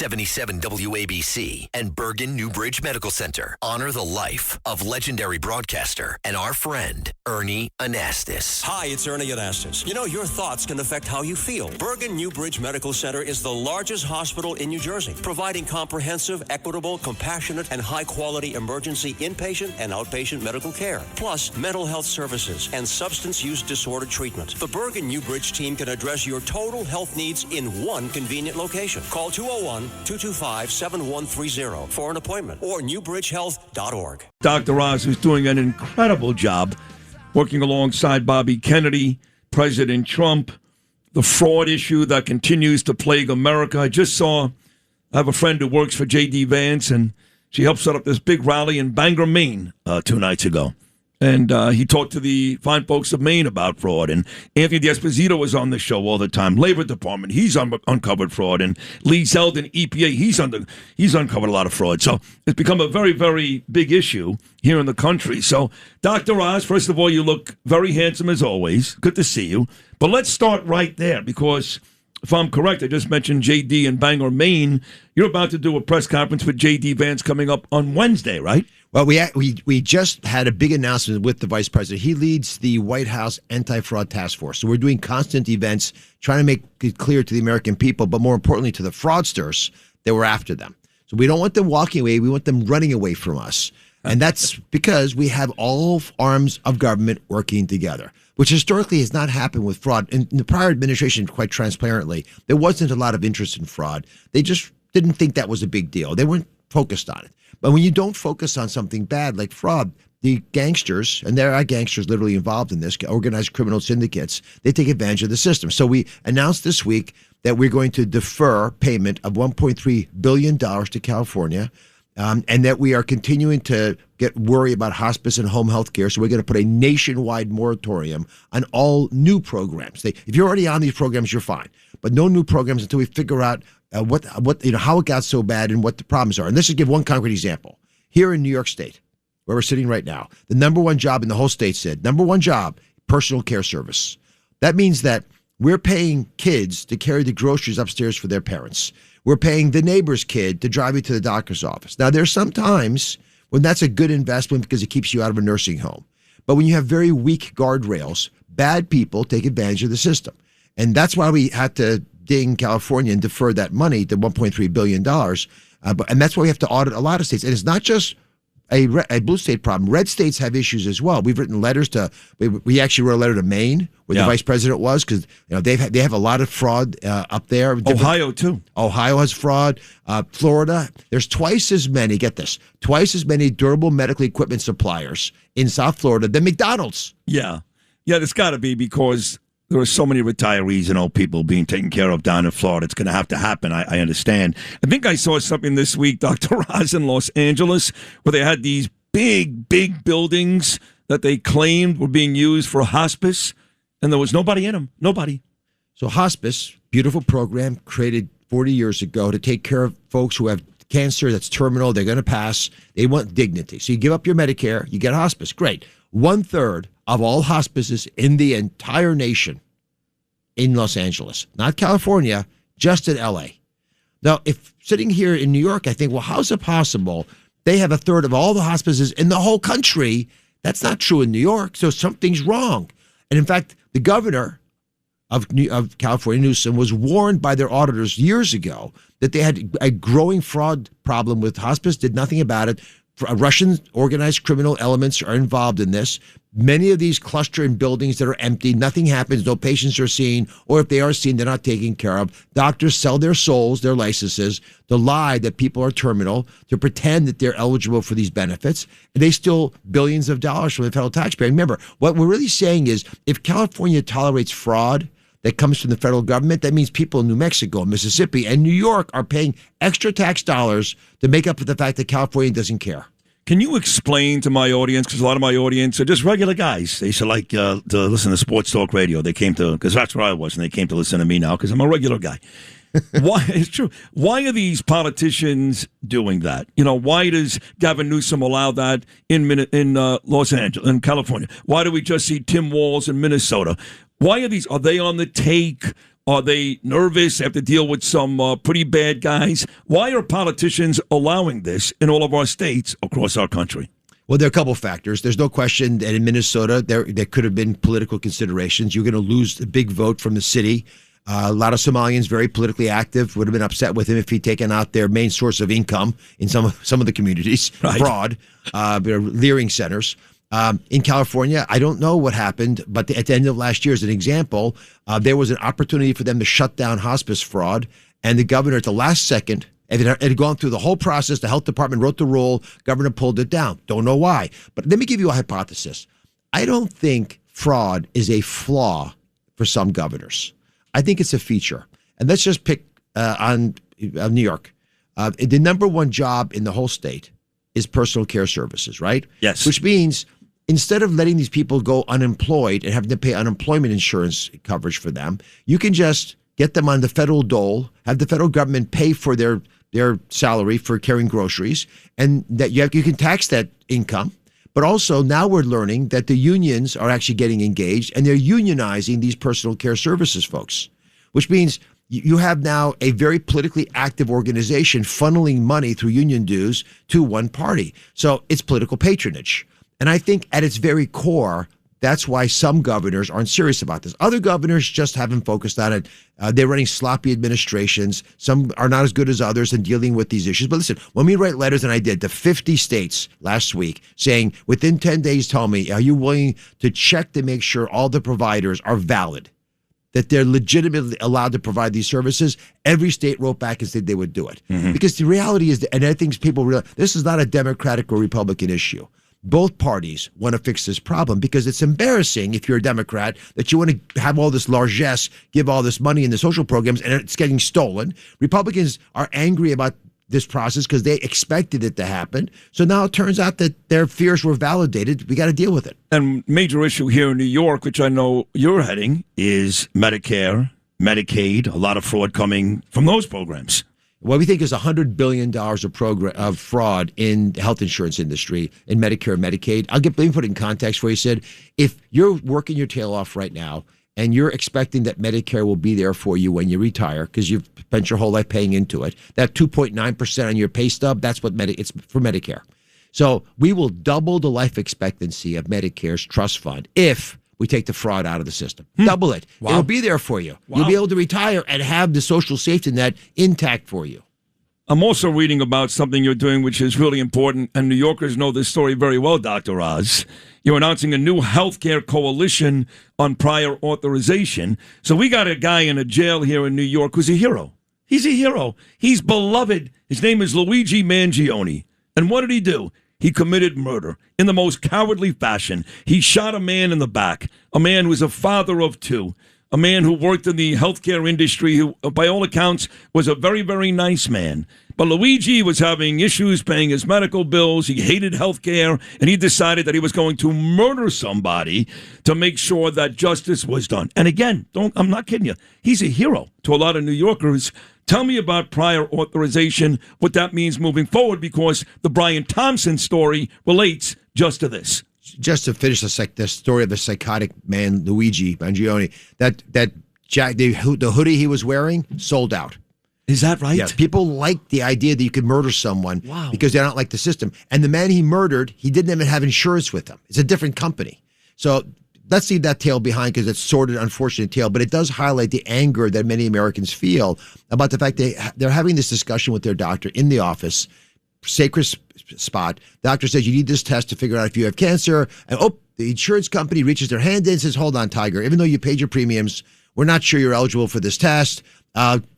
77 WABC and Bergen Newbridge Medical Center honor the life of legendary broadcaster and our friend, Ernie Anastas. Hi, it's Ernie Anastas. You know, your thoughts can affect how you feel. Bergen Newbridge Medical Center is the largest hospital in New Jersey, providing comprehensive, equitable, compassionate, and high-quality emergency inpatient and outpatient medical care, plus mental health services and substance use disorder treatment. The Bergen Newbridge team can address your total health needs in one convenient location. Call 201-225-7130 for an appointment or newbridgehealth.org. Dr. Oz is doing an incredible job working alongside Bobby Kennedy, President Trump, the fraud issue that continues to plague America. I have a friend who works for J.D. Vance, and she helped set up this big rally in Bangor, Maine 2 nights ago. And he talked to the fine folks of Maine about fraud. And Anthony D'Esposito was on the show all the time. Labor Department, he's uncovered fraud. And Lee Zeldin, EPA, he's uncovered a lot of fraud. So it's become a very, very big issue here in the country. So, Dr. Oz, first of all, you look very handsome as always. Good to see you. But let's start right there because, if I'm correct, I just mentioned J.D. in Bangor, Maine. You're about to do a press conference with J.D. Vance coming up on Wednesday, right? Well, we just had a big announcement with the vice president. He leads the White House anti-fraud task force. So we're doing constant events, trying to make it clear to the American people, but more importantly to the fraudsters that we're after them. So we don't want them walking away. We want them running away from us. And that's because we have all arms of government working together, which historically has not happened with fraud. In the prior administration, quite transparently, there wasn't a lot of interest in fraud. They just didn't think that was a big deal. They weren't focused on it. But when you don't focus on something bad like fraud, the gangsters, and there are gangsters literally involved in this, organized criminal syndicates, they take advantage of the system. So we announced this week that we're going to defer payment of $1.3 billion to California, and that we are continuing to worry about hospice and home health care. So we're going to put a nationwide moratorium on all new programs. If you're already on these programs, you're fine. But no new programs until we figure out how it got so bad and what the problems are. And let's just give one concrete example. Here in New York State, where we're sitting right now, the number one job in the whole state said, number one job, personal care service. That means that we're paying kids to carry the groceries upstairs for their parents. We're paying the neighbor's kid to drive you to the doctor's office. Now, there's some times when that's a good investment because it keeps you out of a nursing home. But when you have very weak guardrails, bad people take advantage of the system. And that's why we had to ding California and defer that money to $1.3 billion. And that's why we have to audit a lot of states. And it's not just a blue state problem. Red states have issues as well. We've written letters we actually wrote a letter to Maine, where the vice president was, because they have a lot of fraud up there. Ohio, too. Ohio has fraud. Florida, there's twice as many durable medical equipment suppliers in South Florida than McDonald's. Yeah, there's got to be, because there are so many retirees and old people being taken care of down in Florida. It's going to have to happen, I understand. I think I saw something this week, Dr. Oz, in Los Angeles, where they had these big buildings that they claimed were being used for hospice, and there was nobody in them. Nobody. So hospice, beautiful program created 40 years ago to take care of folks who have cancer that's terminal. They're going to pass. They want dignity. So you give up your Medicare, you get hospice. Great. 1/3 of all hospices in the entire nation in Los Angeles, not California, just in L.A. Now, if sitting here in New York, I think, well, how's it possible they have 1/3 of all the hospices in the whole country? That's not true in New York, so something's wrong. And in fact, the governor of California, Newsom, was warned by their auditors years ago that they had a growing fraud problem with hospice, did nothing about it. Russian organized criminal elements are involved in this. Many of these cluster in buildings that are empty. Nothing happens. No patients are seen. Or if they are seen, they're not taken care of. Doctors sell their souls, their licenses, to lie that people are terminal, to pretend that they're eligible for these benefits. And they steal billions of dollars from the federal taxpayer. Remember, what we're really saying is if California tolerates fraud that comes from the federal government, that means people in New Mexico, Mississippi, and New York are paying extra tax dollars to make up for the fact that California doesn't care. Can you explain to my audience, because a lot of my audience are just regular guys. They used to like to listen to sports talk radio. They came to, because that's where I was, and they came to listen to me now because I'm a regular guy. Why? It's true. Why are these politicians doing that? Why does Gavin Newsom allow that in Los Angeles, in California? Why do we just see Tim Walz in Minnesota? Why are they on the take Are they nervous? Have to deal with some pretty bad guys? Why are politicians allowing this in all of our states across our country? Well, there are a couple of factors. There's no question that in Minnesota, there could have been political considerations. You're going to lose a big vote from the city. A lot of Somalians, very politically active, would have been upset with him if he'd taken out their main source of income in some of the communities, abroad, Leering centers. In California, I don't know what happened, but at the end of last year, as an example, there was an opportunity for them to shut down hospice fraud, and the governor at the last second, it had gone through the whole process. The health department wrote the rule. Governor pulled it down. Don't know why. But let me give you a hypothesis. I don't think fraud is a flaw for some governors. I think it's a feature. And let's just pick on New York. The number one job in the whole state is personal care services, right? Yes. Which means instead of letting these people go unemployed and having to pay unemployment insurance coverage for them, you can just get them on the federal dole, have the federal government pay for their salary for carrying groceries, and that you can tax that income. But also now we're learning that the unions are actually getting engaged and they're unionizing these personal care services folks, which means you have now a very politically active organization funneling money through union dues to one party. So it's political patronage. And I think at its very core, that's why some governors aren't serious about this. Other governors just haven't focused on it. They're running sloppy administrations. Some are not as good as others in dealing with these issues. But listen, when we write letters, and I did, to 50 states last week saying, within 10 days, tell me, are you willing to check to make sure all the providers are valid, that they're legitimately allowed to provide these services? Every state wrote back and said they would do it. Mm-hmm. Because the reality is, and I think people realize, this is not a Democratic or Republican issue. Both parties want to fix this problem because it's embarrassing if you're a Democrat that you want to have all this largesse, give all this money in the social programs, and it's getting stolen. Republicans are angry about this process because they expected it to happen. So now it turns out that their fears were validated. We got to deal with it. And major issue here in New York, which I know you're heading, is Medicare, Medicaid, a lot of fraud coming from those programs. What we think is $100 billion of fraud in the health insurance industry, in Medicare and Medicaid. Let me put it in context for you, Sid. If you're working your tail off right now and you're expecting that Medicare will be there for you when you retire because you've spent your whole life paying into it, that 2.9% on your pay stub, that's what it's for Medicare. So we will double the life expectancy of Medicare's trust fund if we take the fraud out of the system. Double it. Wow. It'll be there for you. Wow. You'll be able to retire and have the social safety net intact for you. I'm also reading about something you're doing which is really important, and New Yorkers know this story very well, Dr. Oz. You're announcing a new healthcare coalition on prior authorization. So we got a guy in a jail here in New York who's a hero. He's a hero. He's beloved. His name is Luigi Mangione. And what did he do? He committed murder in the most cowardly fashion. He shot a man in the back, a man who was a father of two, a man who worked in the healthcare industry, who, by all accounts, was a very, very nice man. But Luigi was having issues paying his medical bills. He hated healthcare, and he decided that he was going to murder somebody to make sure that justice was done. And again, I'm not kidding you. He's a hero to a lot of New Yorkers. Tell me about prior authorization, what that means moving forward, because the Brian Thompson story relates just to this. Just to finish the story of the psychotic man, Luigi Mangione, the hoodie he was wearing sold out. Is that right? Yes. People like the idea that you could murder someone because they don't like the system. And the man he murdered, he didn't even have insurance with him. It's a different company. So let's leave that tale behind because it's sordid, unfortunate tale, but it does highlight the anger that many Americans feel about the fact they're having this discussion with their doctor in the office, sacred spot. Doctor says you need this test to figure out if you have cancer. And the insurance company reaches their hand in and says, hold on, Tiger, even though you paid your premiums, we're not sure you're eligible for this test.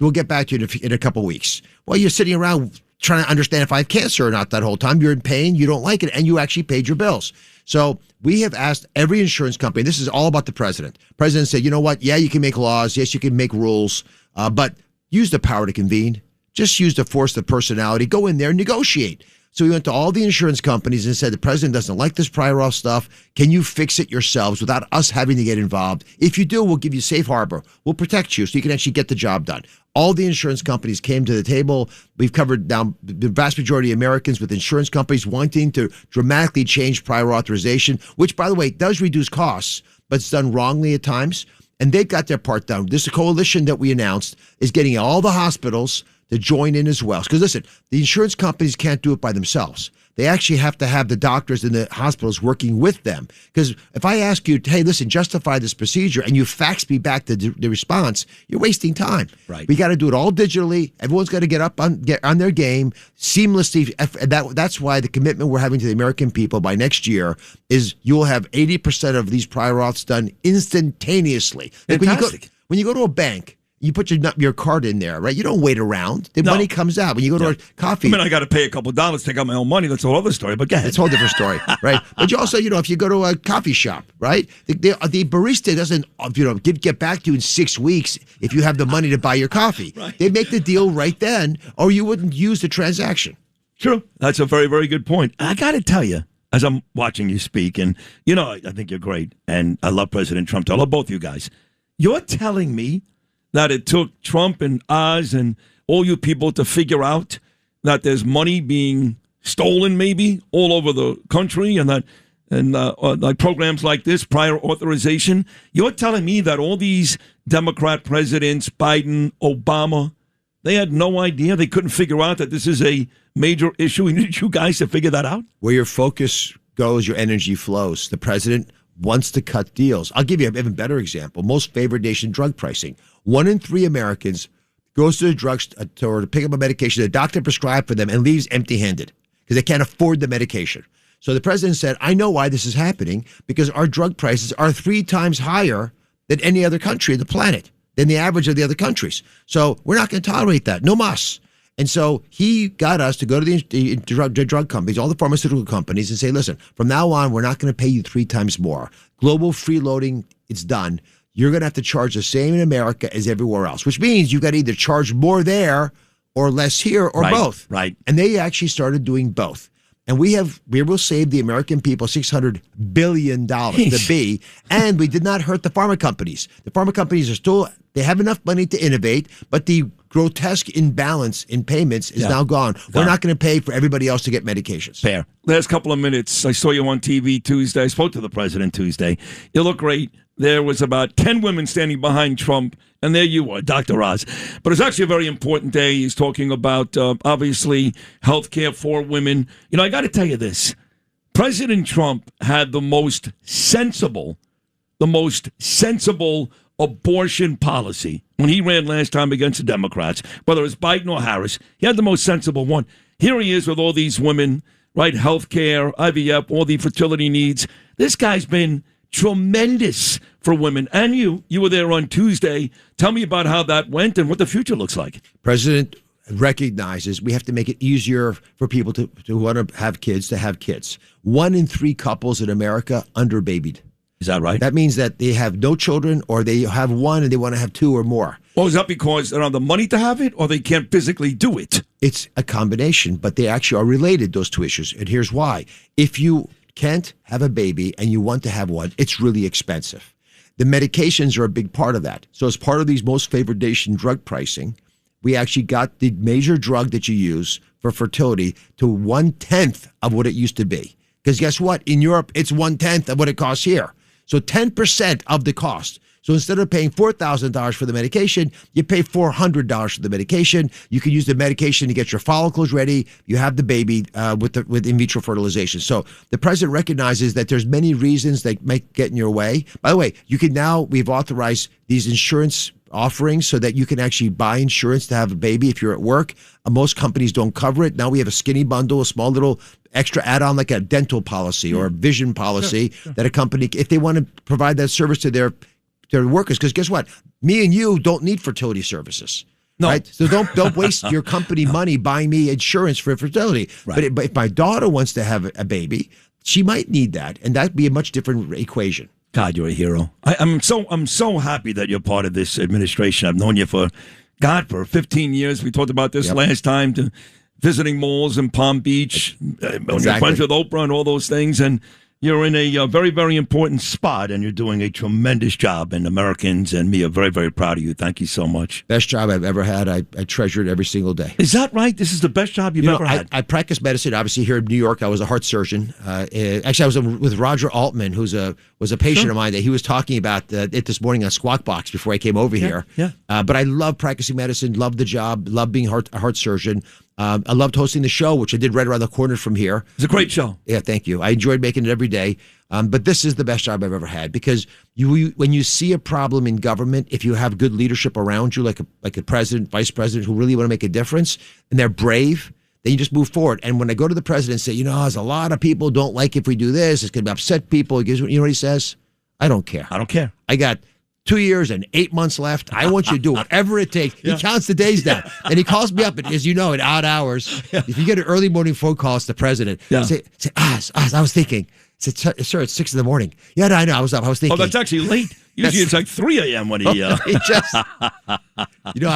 We'll get back to you in a couple weeks. Well, you're sitting around trying to understand if I have cancer or not that whole time. You're in pain, you don't like it, and you actually paid your bills. So we have asked every insurance company, this is all about the president. President said, you know what? Yeah, you can make laws. Yes, you can make rules, but use the power to convene. Just use the force of personality. Go in there and negotiate. So we went to all the insurance companies and said, the president doesn't like this prior auth stuff. Can you fix it yourselves without us having to get involved? If you do, we'll give you safe harbor. We'll protect you so you can actually get the job done. All the insurance companies came to the table. We've covered down the vast majority of Americans with insurance companies wanting to dramatically change prior authorization, which, by the way, does reduce costs, but it's done wrongly at times. and they've got their part done. This coalition that we announced is getting all the hospitals to join in as well. Because listen, the insurance companies can't do it by themselves. They actually have to have the doctors in the hospitals working with them. Because if I ask you, hey, listen, justify this procedure, and you fax me back the response, you're wasting time. Right. We got to do it all digitally. Everyone's got to get on their game seamlessly. That's why the commitment we're having to the American people by next year is you will have 80% of these prior auths done instantaneously. Like Fantastic. when you go to a bank, you put your card in there, right? You don't wait around. The money comes out. When you go to a coffee. I mean, I got to pay a couple of dollars to take out my own money. That's a whole other story, but go ahead. It's a whole different story, right? But you also, if you go to a coffee shop, right? The barista doesn't, get back to you in 6 weeks if you have the money to buy your coffee. Right. They make the deal right then, or you wouldn't use the transaction. True. That's a very, very good point. I got to tell you, as I'm watching you speak, and, I think you're great, and I love President Trump. I love both you guys. You're telling me that it took Trump and Oz and all you people to figure out that there's money being stolen maybe all over the country and that like programs like this, prior authorization. You're telling me that all these Democrat presidents, Biden, Obama, they had no idea? They couldn't figure out that this is a major issue? We need you guys to figure that out? Where your focus goes, your energy flows. The president wants to cut deals. I'll give you an even better example. Most favored nation drug pricing. 1 in 3 Americans goes to the drugstore to pick up a medication the doctor prescribed for them and leaves empty-handed because they can't afford the medication. So the president said, I know why this is happening, because our drug prices are 3 times higher than any other country on the planet, than the average of the other countries. So we're not going to tolerate that. No mas. And so he got us to go to the drug companies, all the pharmaceutical companies, and say, listen, from now on, we're not going to pay you 3 times more. Global freeloading, it's done. You're going to have to charge the same in America as everywhere else, which means you've got to either charge more there or less here or both. Right. And they actually started doing both. And we will save the American people $600 billion to be, and we did not hurt the pharma companies. The pharma companies they have enough money to innovate, but the grotesque imbalance in payments is now gone. We're not going to pay for everybody else to get medications. Fair. Last couple of minutes, I saw you on TV Tuesday. I spoke to the president Tuesday. You look great. There was about 10 women standing behind Trump, and there you were, Dr. Oz. But it's actually a very important day. He's talking about, obviously, health care for women. I got to tell you this. President Trump had the most sensible abortion policy when he ran last time against the Democrats, whether it's Biden or Harris. He had the most sensible one. Here he is with all these women, right? Health care, IVF, all the fertility needs. This guy's been tremendous for women. And you were there on Tuesday. Tell me about how that went and what the future looks like. President recognizes we have to make it easier for people to want to have kids to have kids. 1 in 3 couples in America underbabied. Is that right? That means that they have no children, or they have 1 and they want to have 2 or more. Well, is that because they don't have the money to have it, or they can't physically do it? It's a combination, but they actually are related, those 2 issues. And here's why. If you can't have a baby and you want to have one, it's really expensive. The medications are a big part of that. So as part of these most favored nation drug pricing, we actually got the major drug that you use for fertility to 1/10 of what it used to be. Because guess what? In Europe, it's 1/10 of what it costs here. So 10% of the cost. So instead of paying $4,000 for the medication, you pay $400 for the medication. You can use the medication to get your follicles ready. You have the baby with in vitro fertilization. So the president recognizes that there's many reasons that might get in your way. By the way, we've authorized these insurance offerings so that you can actually buy insurance to have a baby if you're at work. Most companies don't cover it. Now we have a skinny bundle, a small little extra add-on like a dental policy or a vision policy that a company, if they want to provide that service to their workers, because guess what? Me and you don't need fertility services. No. Right? So don't waste your company money buying me insurance for fertility. Right. But if my daughter wants to have a baby, she might need that, and that'd be a much different equation. God, you're a hero. I'm so happy that you're part of this administration. I've known you for 15 years. We talked about this last time, to visiting malls in Palm Beach, when you're friends with Oprah and all those things. And You're in a very, very important spot, and you're doing a tremendous job, and Americans and me are very, very proud of you. Thank you so much. Best job I've ever had. I treasure it every single day. Is that right? This is the best job you've ever had? I practiced medicine, obviously, here in New York. I was a heart surgeon. Actually, I was with Roger Altman, who was a patient of mine that he was talking about it this morning on Squawk Box before I came over here. Yeah. But I love practicing medicine, love the job, love being a heart surgeon. I loved hosting the show, which I did right around the corner from here. It's a great show. Yeah, thank you. I enjoyed making it every day. But this is the best job I've ever had because when you see a problem in government, if you have good leadership around you, like a president, vice president who really want to make a difference, and they're brave, then you just move forward. And when I go to the president and say, there's a lot of people don't like if we do this, it's going to upset people. You know what he says? I don't care. I don't care. I got 2 years and 8 months left. I want you to do whatever it takes. He counts the days down. And he calls me up, as you know, at odd hours. If you get an early morning phone call, it's the president. Say, Oz, I was thinking. I said, sir, it's 6 a.m. Yeah, no, I know. I was up. I was thinking. Oh, that's actually late. Usually it's like 3 a.m. when he... I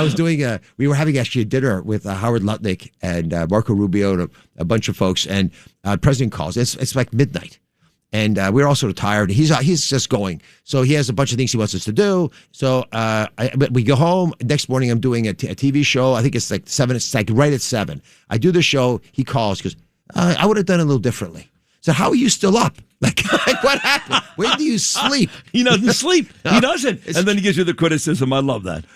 was doing we were having actually a dinner with Howard Lutnick and Marco Rubio and a bunch of folks. And the president calls. It's like midnight. And we're all sort of tired. He's just going. So he has a bunch of things he wants us to do. So we go home. Next morning, I'm doing a TV show. I think it's like 7. It's like right at 7. I do the show. He calls. He goes, I would have done it a little differently. So how are you still up? Like what happened? When do you sleep? He doesn't sleep. He doesn't. And then he gives you the criticism. I love that.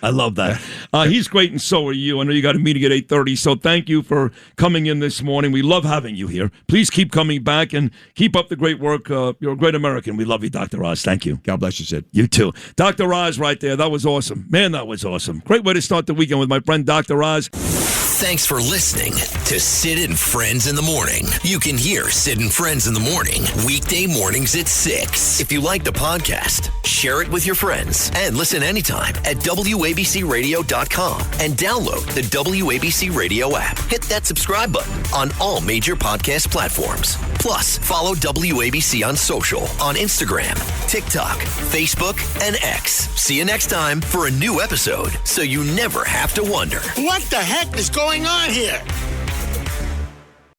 He's great, and so are you. I know you got a meeting at 8:30, so thank you for coming in this morning. We love having you here. Please keep coming back and keep up the great work. You're a great American. We love you, Dr. Oz. Thank you. God bless you, Sid. You too. Dr. Oz right there. That was awesome. Man, that was awesome. Great way to start the weekend with my friend Dr. Oz. Thanks for listening to Sid and Friends in the Morning. You can hear Sid and Friends in the Morning weekday mornings at 6. If you like the podcast, share it with your friends and listen anytime at WABCRadio.com and download the WABC Radio app. Hit that subscribe button on all major podcast platforms. Plus, follow WABC on social on Instagram, TikTok, Facebook, and X. See you next time for a new episode so you never have to wonder. What the heck is going on here?